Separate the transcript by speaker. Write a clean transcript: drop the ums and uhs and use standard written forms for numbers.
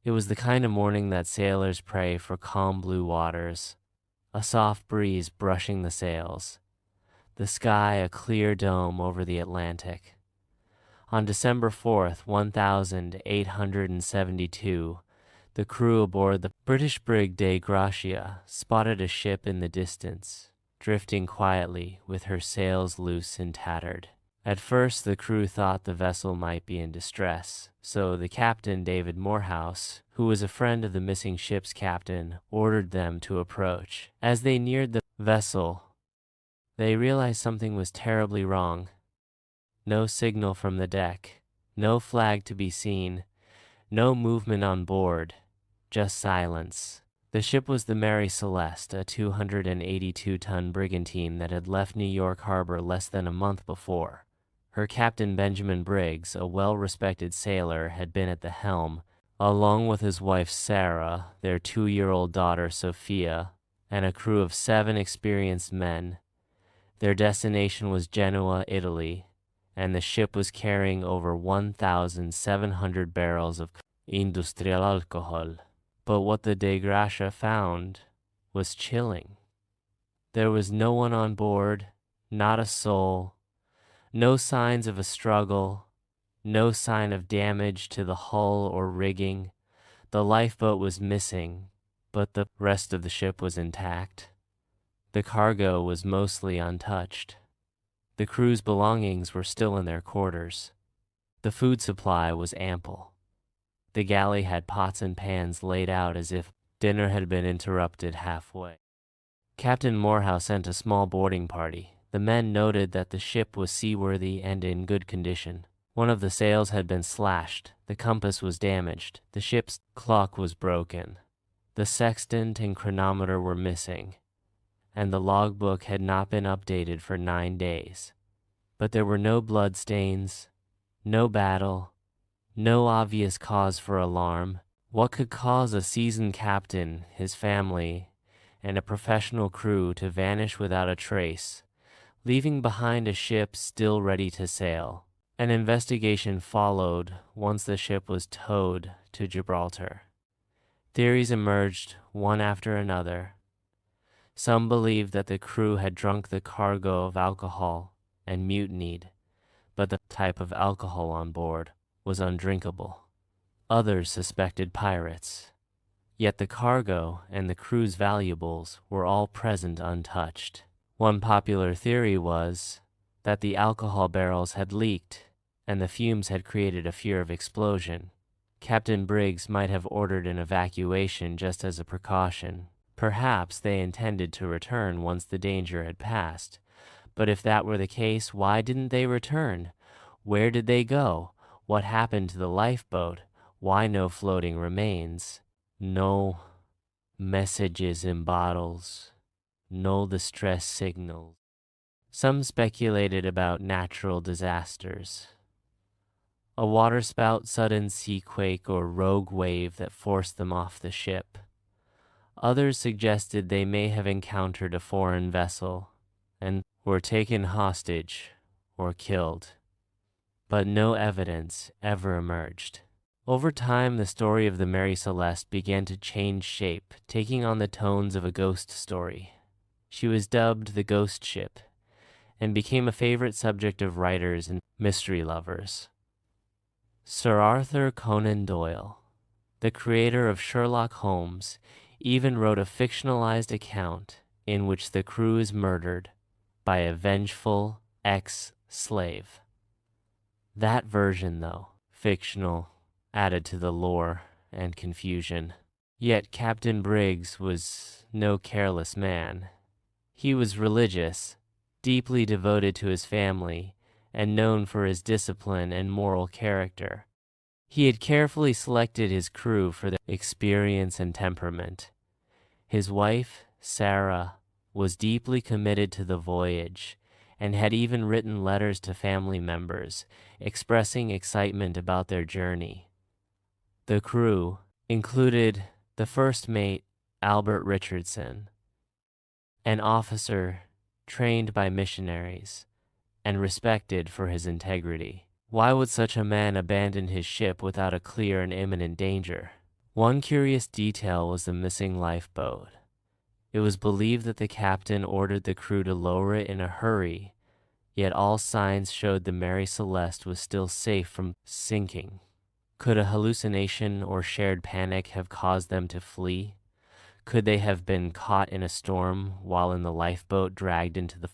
Speaker 1: It was the kind of morning that sailors pray for calm blue waters, a soft breeze brushing the sails, the sky a clear dome over the Atlantic. On December 4th, 1872, the crew aboard the British brig Dei Gracia spotted a ship in the distance, drifting quietly with her sails loose and tattered. At first, the crew thought the vessel might be in distress, so the captain, David Morehouse, who was a friend of the missing ship's captain, ordered them to approach. As they neared the vessel, they realized something was terribly wrong. No signal from the deck, no flag to be seen, no movement on board, just silence. The ship was the Mary Celeste, a 282-ton brigantine that had left New York Harbor less than a month before. Her captain, Benjamin Briggs, a well-respected sailor, had been at the helm, along with his wife Sarah, their 2-year-old daughter Sophia, and a crew of 7 experienced men. Their destination was Genoa, Italy, and the ship was carrying over 1,700 barrels of industrial alcohol. But what the Dei Gracia found was chilling. There was no one on board, not a soul, no signs of a struggle, no sign of damage to the hull or rigging. The lifeboat was missing, but the rest of the ship was intact. The cargo was mostly untouched. The crew's belongings were still in their quarters. The food supply was ample. The galley had pots and pans laid out as if dinner had been interrupted halfway. Captain Morehouse sent a small boarding party. The men noted that the ship was seaworthy and in good condition. One of the sails had been slashed, the compass was damaged, the ship's clock was broken, the sextant and chronometer were missing, and the logbook had not been updated for 9 days. But there were no blood stains, no battle, no obvious cause for alarm. What could cause a seasoned captain, his family, and a professional crew to vanish without a trace, leaving behind a ship still ready to sail? An investigation followed once the ship was towed to Gibraltar. Theories emerged one after another. Some believed that the crew had drunk the cargo of alcohol and mutinied, but the type of alcohol on board was undrinkable. Others suspected pirates. Yet the cargo and the crew's valuables were all present untouched. One popular theory was that the alcohol barrels had leaked and the fumes had created a fear of explosion. Captain Briggs might have ordered an evacuation just as a precaution. Perhaps they intended to return once the danger had passed. But if that were the case, why didn't they return? Where did they go? What happened to the lifeboat? Why no floating remains? No messages in bottles. No distress signals. Some speculated about natural disasters. A waterspout, sudden sea quake, or rogue wave that forced them off the ship. Others suggested they may have encountered a foreign vessel and were taken hostage or killed. But no evidence ever emerged. Over time, the story of the Mary Celeste began to change shape, taking on the tones of a ghost story. She was dubbed the Ghost Ship and became a favorite subject of writers and mystery lovers. Sir Arthur Conan Doyle, the creator of Sherlock Holmes, even wrote a fictionalized account in which the crew is murdered by a vengeful ex-slave. That version, though, fictional, added to the lore and confusion. Yet Captain Briggs was no careless man. He was religious, deeply devoted to his family, and known for his discipline and moral character. He had carefully selected his crew for their experience and temperament. His wife, Sarah, was deeply committed to the voyage and had even written letters to family members expressing excitement about their journey. The crew included the first mate, Albert Richardson, an officer trained by missionaries and respected for his integrity. Why would such a man abandon his ship without a clear and imminent danger? One curious detail was the missing lifeboat. It was believed that the captain ordered the crew to lower it in a hurry, yet all signs showed the Mary Celeste was still safe from sinking. Could a hallucination or shared panic have caused them to flee? Could they have been caught in a storm while in the lifeboat dragged into the